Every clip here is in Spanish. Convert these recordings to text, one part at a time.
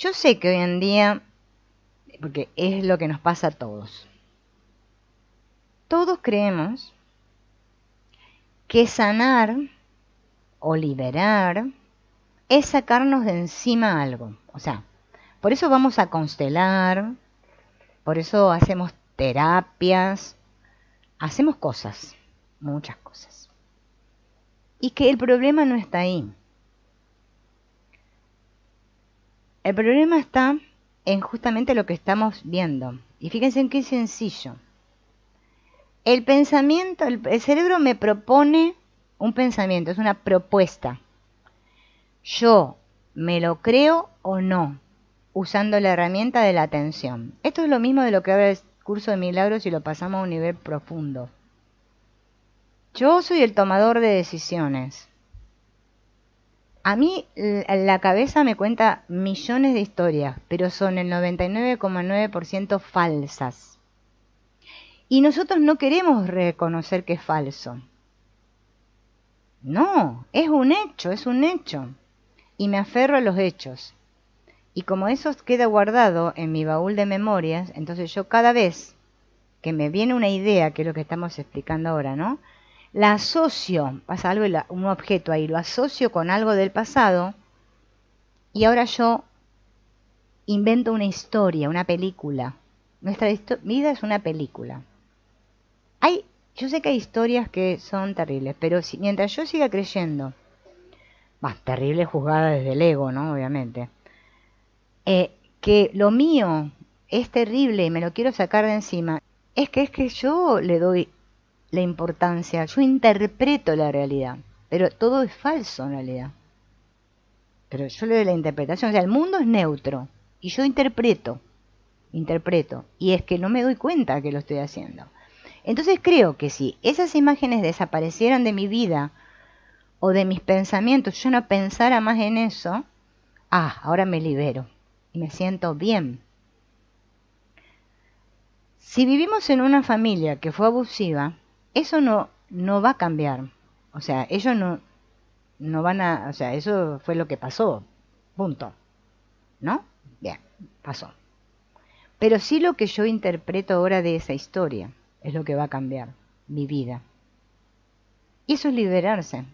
Yo sé que hoy en día, porque es lo que nos pasa a todos, todos creemos que sanar o liberar es sacarnos de encima algo. O sea, por eso vamos a constelar, por eso hacemos terapias, hacemos cosas, muchas cosas. Y que el problema no está ahí. El problema está en justamente lo que estamos viendo. Y fíjense en qué sencillo. El pensamiento, el cerebro me propone un pensamiento, es una propuesta. Yo me lo creo o no, usando la herramienta de la atención. Esto es lo mismo de lo que habla el curso de milagros y lo pasamos a un nivel profundo. Yo soy el tomador de decisiones. A mí la cabeza me cuenta millones de historias, pero son el 99,9% falsas. Y nosotros no queremos reconocer que es falso. No, es un hecho, es un hecho. Y me aferro a los hechos. Y como eso queda guardado en mi baúl de memorias, entonces yo cada vez que me viene una idea, que es lo que estamos explicando ahora, ¿no? La asocio, pasa algo, un objeto ahí, lo asocio con algo del pasado y ahora yo invento una historia, una película. Nuestra vida es una película. Yo sé que hay historias que son terribles, pero mientras yo siga creyendo, terrible juzgada desde el ego, ¿no? Obviamente, que lo mío es terrible y me lo quiero sacar de encima, es que yo le doy la importancia, yo interpreto la realidad, pero todo es falso en realidad. Pero yo le doy la interpretación, o sea, el mundo es neutro y yo interpreto, y es que no me doy cuenta que lo estoy haciendo. Entonces creo que si esas imágenes desaparecieran de mi vida o de mis pensamientos, yo no pensara más en eso, ahora me libero y me siento bien. Si vivimos en una familia que fue abusiva, eso no va a cambiar. O sea, ellos no van a, o sea, eso fue lo que pasó, punto. ¿No? Bien, pasó. Pero sí lo que yo interpreto ahora de esa historia es lo que va a cambiar mi vida. Y eso es liberarse.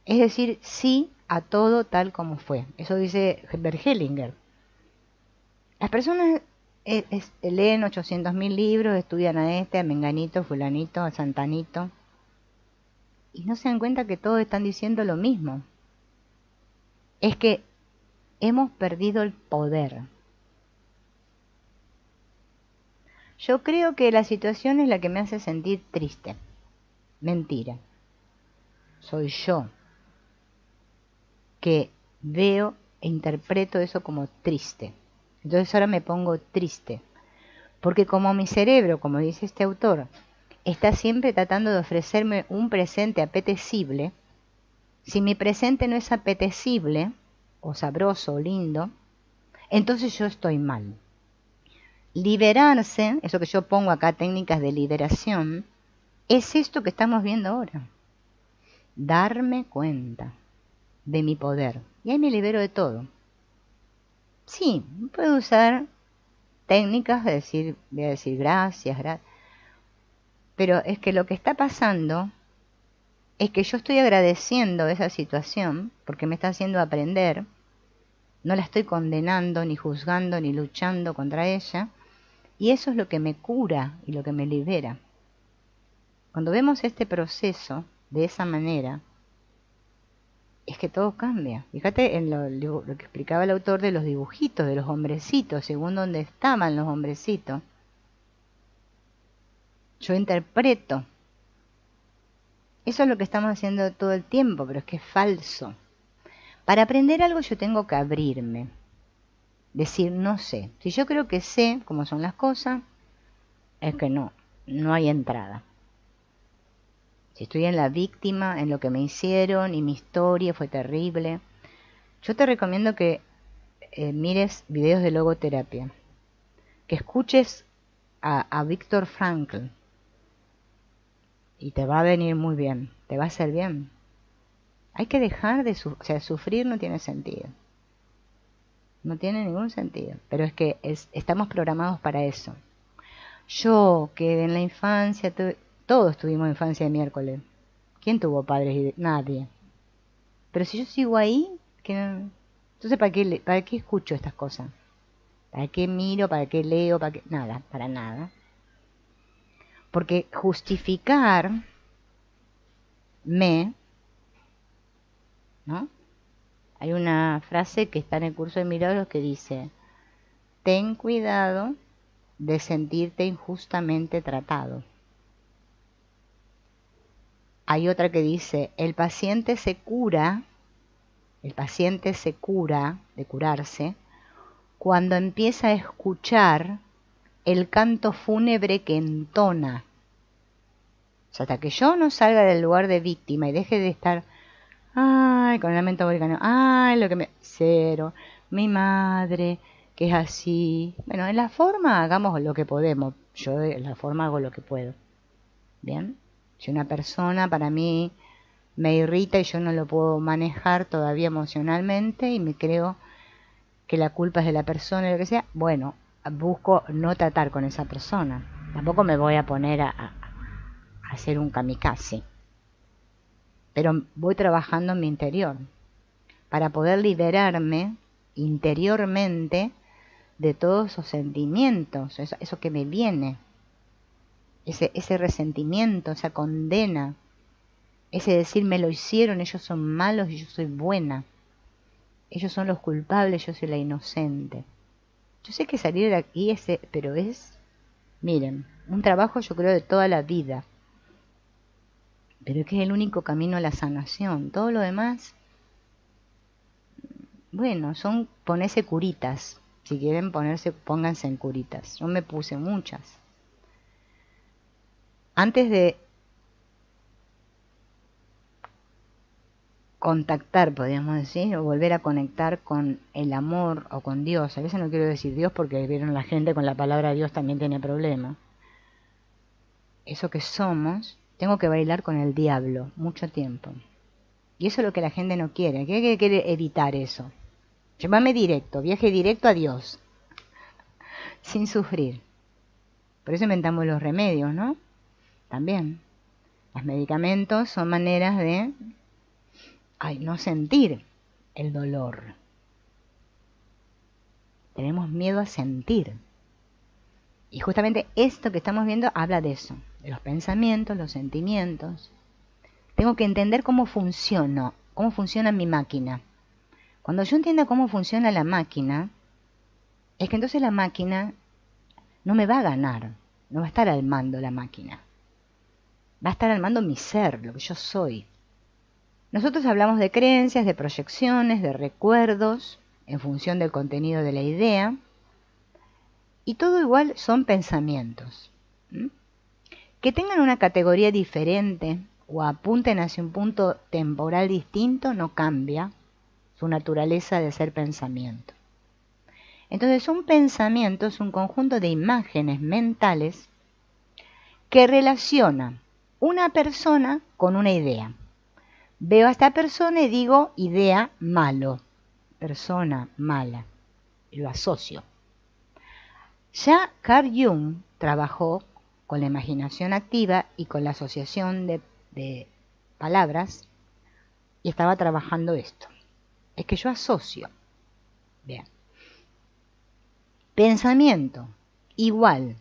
Es decir, sí a todo tal como fue. Eso dice Bert Hellinger. Las personas leen 800.000 libros, estudian a Menganito, Fulanito, a Santanito, y no se dan cuenta que todos están diciendo lo mismo. Es que hemos perdido el poder. Yo creo que la situación es la que me hace sentir triste. Mentira. Soy yo que veo e interpreto eso como triste. Entonces ahora me pongo triste. Porque como mi cerebro, como dice este autor, está siempre tratando de ofrecerme un presente apetecible, si mi presente no es apetecible, o sabroso, o lindo, entonces yo estoy mal. Liberarse, eso que yo pongo acá, técnicas de liberación, es esto que estamos viendo ahora. Darme cuenta de mi poder. Y ahí me libero de todo. Sí, puedo usar técnicas de decir, voy a decir gracias, pero es que lo que está pasando es que yo estoy agradeciendo esa situación porque me está haciendo aprender, no la estoy condenando, ni juzgando, ni luchando contra ella, y eso es lo que me cura y lo que me libera. Cuando vemos este proceso de esa manera, es que todo cambia. Fíjate en lo que explicaba el autor de los dibujitos, de los hombrecitos, según dónde estaban los hombrecitos. Yo interpreto. Eso es lo que estamos haciendo todo el tiempo, pero es que es falso. Para aprender algo yo tengo que abrirme. Decir, no sé. Si yo creo que sé cómo son las cosas, es que no hay entrada. Si estoy en la víctima, en lo que me hicieron y mi historia fue terrible, yo te recomiendo que mires videos de logoterapia, que escuches a Viktor Frankl y te va a venir muy bien, te va a hacer bien. Hay que dejar de sufrir no tiene sentido. No tiene ningún sentido. Pero es que estamos programados para eso. Yo, que en la infancia, todos tuvimos infancia de miércoles. ¿Quién tuvo padres? Nadie. Pero si yo sigo ahí, entonces ¿para qué escucho estas cosas? ¿Para qué miro? ¿Para qué leo? ¿Para qué? Nada, para nada. Porque justificarme, ¿no? Hay una frase que está en el curso de milagros que dice: ten cuidado de sentirte injustamente tratado. Hay otra que dice: el paciente se cura de curarse cuando empieza a escuchar el canto fúnebre que entona. O sea, hasta que yo no salga del lugar de víctima y deje de estar, ay, con el lamento volcano, ay, lo que me... Cero, mi madre, que es así. Bueno, en la forma hagamos lo que podemos. Yo en la forma hago lo que puedo. ¿Bien? Si una persona para mí me irrita y yo no lo puedo manejar todavía emocionalmente y me creo que la culpa es de la persona y lo que sea, bueno, busco no tratar con esa persona. Tampoco me voy a poner a hacer un kamikaze. Pero voy trabajando en mi interior para poder liberarme interiormente de todos esos sentimientos, eso que me viene, ese resentimiento, esa condena, ese decir me lo hicieron, ellos son malos y yo soy buena, ellos son los culpables, yo soy la inocente. Yo sé que salir de aquí pero miren, un trabajo yo creo de toda la vida, pero es que es el único camino a la sanación. Todo lo demás, bueno, son ponerse curitas. Si quieren pónganse en curitas. Yo me puse muchas. Antes de contactar, podríamos decir, o volver a conectar con el amor o con Dios. A veces no quiero decir Dios porque vieron la gente con la palabra Dios también tiene problemas. Eso que somos, tengo que bailar con el diablo mucho tiempo. Y eso es lo que la gente no quiere. Quiere evitar eso. Llévame directo, viaje directo a Dios, sin sufrir. Por eso inventamos los remedios, ¿no? También. Los medicamentos son maneras de no sentir el dolor. Tenemos miedo a sentir. Y justamente esto que estamos viendo habla de eso, de los pensamientos, los sentimientos. Tengo que entender cómo funciona mi máquina. Cuando yo entienda cómo funciona la máquina, es que entonces la máquina no me va a ganar, no va a estar al mando la máquina. Va a estar al mando mi ser, lo que yo soy. Nosotros hablamos de creencias, de proyecciones, de recuerdos, en función del contenido de la idea, y todo igual son pensamientos. Que tengan una categoría diferente o apunten hacia un punto temporal distinto no cambia su naturaleza de ser pensamiento. Entonces un pensamiento es un conjunto de imágenes mentales que relaciona una persona con una idea. Veo a esta persona y digo idea malo, persona mala, y lo asocio. Ya Carl Jung trabajó con la imaginación activa y con la asociación de palabras y estaba trabajando esto. Es que yo asocio. Bien. Pensamiento igual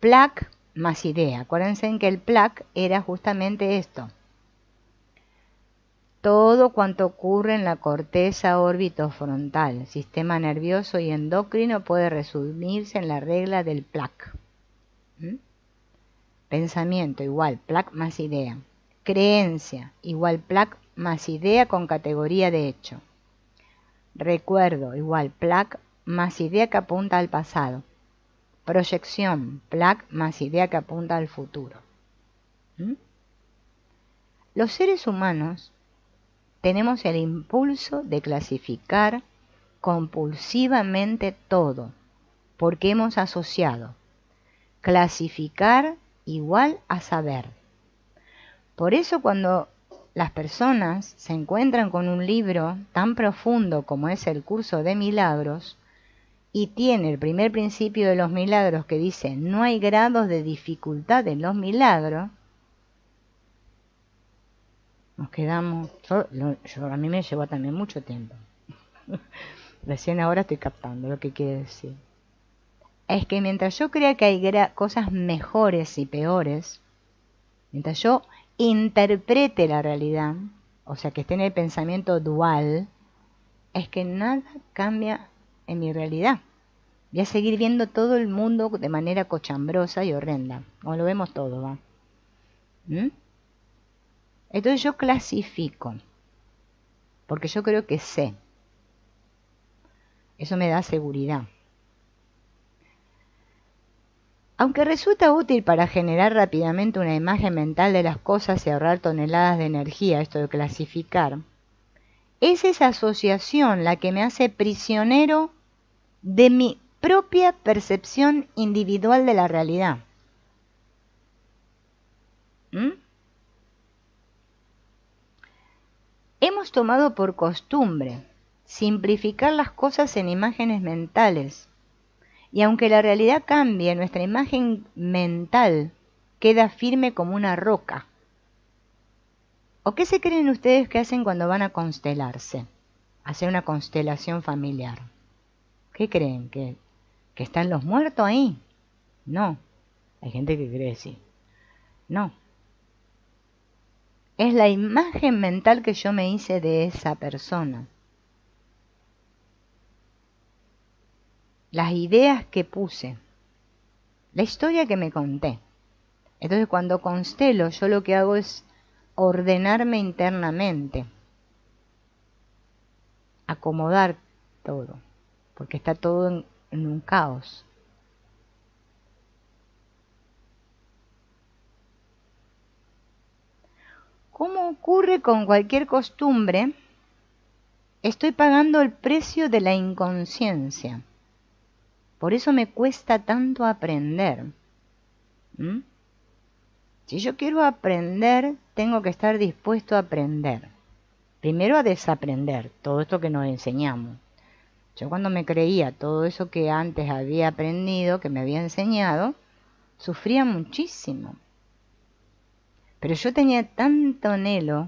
plac más idea. Acuérdense en que el plac era justamente esto. Todo cuanto ocurre en la corteza orbitofrontal, sistema nervioso y endocrino puede resumirse en la regla del plac. Pensamiento igual plac más idea. Creencia igual plac más idea con categoría de hecho. Recuerdo igual plac más idea que apunta al pasado. Proyección, plac más idea que apunta al futuro. Los seres humanos tenemos el impulso de clasificar compulsivamente todo, porque hemos asociado clasificar igual a saber. Por eso cuando las personas se encuentran con un libro tan profundo como es el Curso de Milagros y tiene el primer principio de los milagros que dice no hay grados de dificultad en los milagros, nos quedamos, a mí me llevó también mucho tiempo. Recién ahora estoy captando lo que quiere decir. Es que mientras yo crea que hay cosas mejores y peores, mientras yo interprete la realidad, o sea que esté en el pensamiento dual, es que nada cambia en mi realidad. Voy a seguir viendo todo el mundo de manera cochambrosa y horrenda, como lo vemos todo, ¿va? Entonces yo clasifico, porque yo creo que sé. Eso me da seguridad. Aunque resulta útil para generar rápidamente una imagen mental de las cosas y ahorrar toneladas de energía, esto de clasificar, es esa asociación la que me hace prisionero de mi propia percepción individual de la realidad. Hemos tomado por costumbre simplificar las cosas en imágenes mentales. Y aunque la realidad cambie, nuestra imagen mental queda firme como una roca. ¿O qué se creen ustedes que hacen cuando van a constelarse? Hacer una constelación familiar. ¿Qué creen? ¿Que están los muertos ahí? No. Hay gente que cree sí. No. Es la imagen mental que yo me hice de esa persona. Las ideas que puse. La historia que me conté. Entonces cuando constelo, yo lo que hago es ordenarme internamente. Acomodar todo. Porque está todo en un caos. Como ocurre con cualquier costumbre, estoy pagando el precio de la inconsciencia. Por eso me cuesta tanto aprender. Si yo quiero aprender, tengo que estar dispuesto a aprender. Primero a desaprender todo esto que nos enseñamos. Yo cuando me creía todo eso que antes había aprendido, que me había enseñado, sufría muchísimo. Pero yo tenía tanto anhelo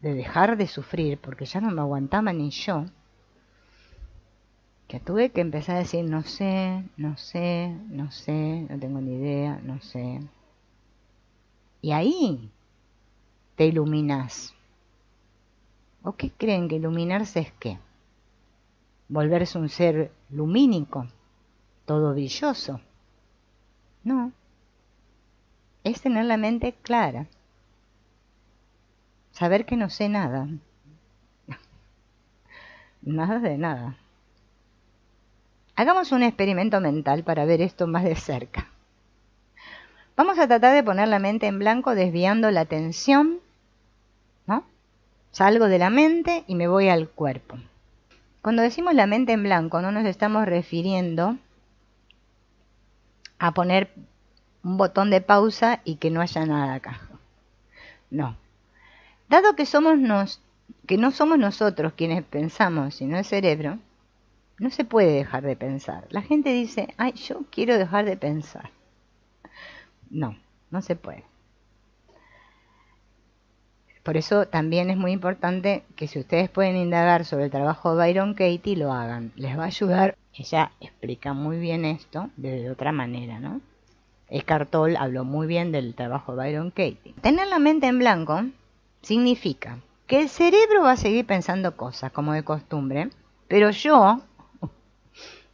de dejar de sufrir, porque ya no me aguantaba ni yo, que tuve que empezar a decir no sé, no tengo ni idea, no sé. Y ahí te iluminás. ¿O qué creen que iluminarse es qué? Volverse un ser lumínico, todo brilloso. No. Es tener la mente clara. Saber que no sé nada. Nada de nada. Hagamos un experimento mental para ver esto más de cerca. Vamos a tratar de poner la mente en blanco desviando la atención, ¿no? Salgo de la mente y me voy al cuerpo. Cuando decimos la mente en blanco, no nos estamos refiriendo a poner un botón de pausa y que no haya nada acá. No. Dado que no somos nosotros quienes pensamos, sino el cerebro, no se puede dejar de pensar. La gente dice, ay, yo quiero dejar de pensar. No, no se puede. Por eso también es muy importante que si ustedes pueden indagar sobre el trabajo de Byron Katie, lo hagan. Les va a ayudar. Ella explica muy bien esto de otra manera, ¿no? Eckhart Tolle habló muy bien del trabajo de Byron Katie. Tener la mente en blanco significa que el cerebro va a seguir pensando cosas, como de costumbre, pero yo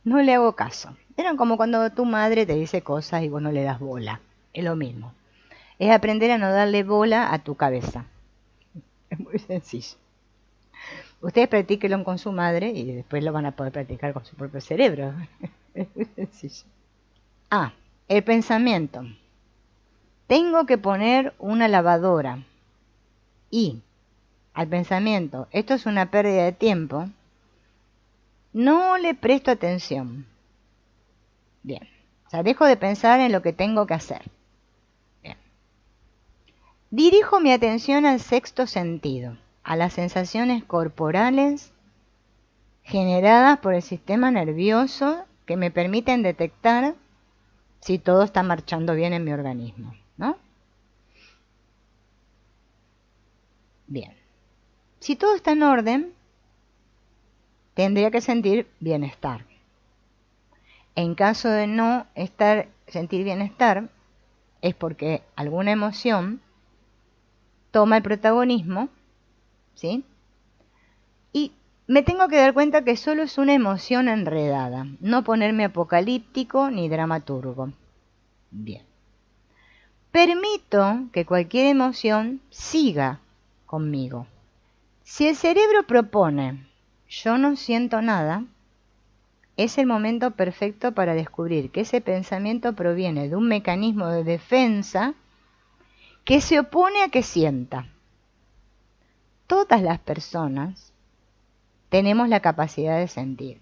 no le hago caso. Era como cuando tu madre te dice cosas y vos no le das bola. Es lo mismo. Es aprender a no darle bola a tu cabeza. Es muy sencillo. Ustedes practíquenlo con su madre y después lo van a poder practicar con su propio cerebro. Es muy sencillo. El pensamiento. Tengo que poner una lavadora. Y al pensamiento, esto es una pérdida de tiempo, no le presto atención. Bien. O sea, dejo de pensar en lo que tengo que hacer. Bien. Dirijo mi atención al sexto sentido, a las sensaciones corporales generadas por el sistema nervioso que me permiten detectar si todo está marchando bien en mi organismo, ¿no? Bien. Si todo está en orden, tendría que sentir bienestar. En caso de no sentir bienestar, es porque alguna emoción toma el protagonismo, ¿sí? Y me tengo que dar cuenta que solo es una emoción enredada, no ponerme apocalíptico ni dramaturgo. Bien. Permito que cualquier emoción siga conmigo. Si el cerebro propone, yo no siento nada, es el momento perfecto para descubrir que ese pensamiento proviene de un mecanismo de defensa que se opone a que sienta. Todas las personas tenemos la capacidad de sentir.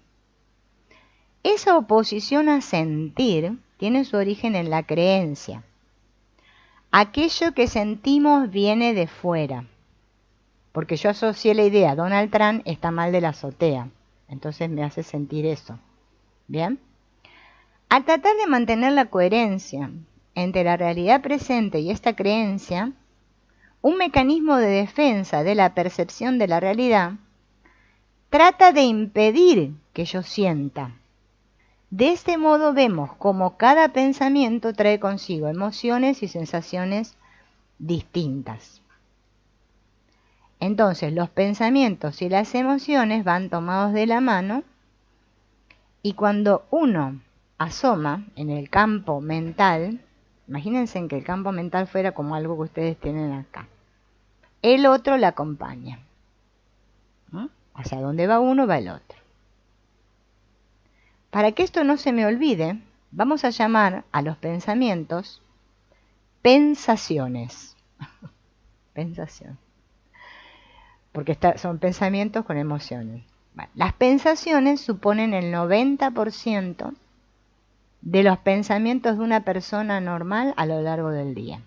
Esa oposición a sentir tiene su origen en la creencia. Aquello que sentimos viene de fuera. Porque yo asocié la idea, Donald Trump está mal de la azotea. Entonces me hace sentir eso. ¿Bien? Al tratar de mantener la coherencia entre la realidad presente y esta creencia, un mecanismo de defensa de la percepción de la realidad trata de impedir que yo sienta. De este modo vemos cómo cada pensamiento trae consigo emociones y sensaciones distintas. Entonces los pensamientos y las emociones van tomados de la mano y cuando uno asoma en el campo mental, imagínense en que el campo mental fuera como algo que ustedes tienen acá, el otro la acompaña. ¿No? Hacia donde va uno va el otro. Para que esto no se me olvide, vamos a llamar a los pensamientos pensaciones. Pensación. Porque son pensamientos con emociones. Bueno, las pensaciones suponen el 90% de los pensamientos de una persona normal a lo largo del día.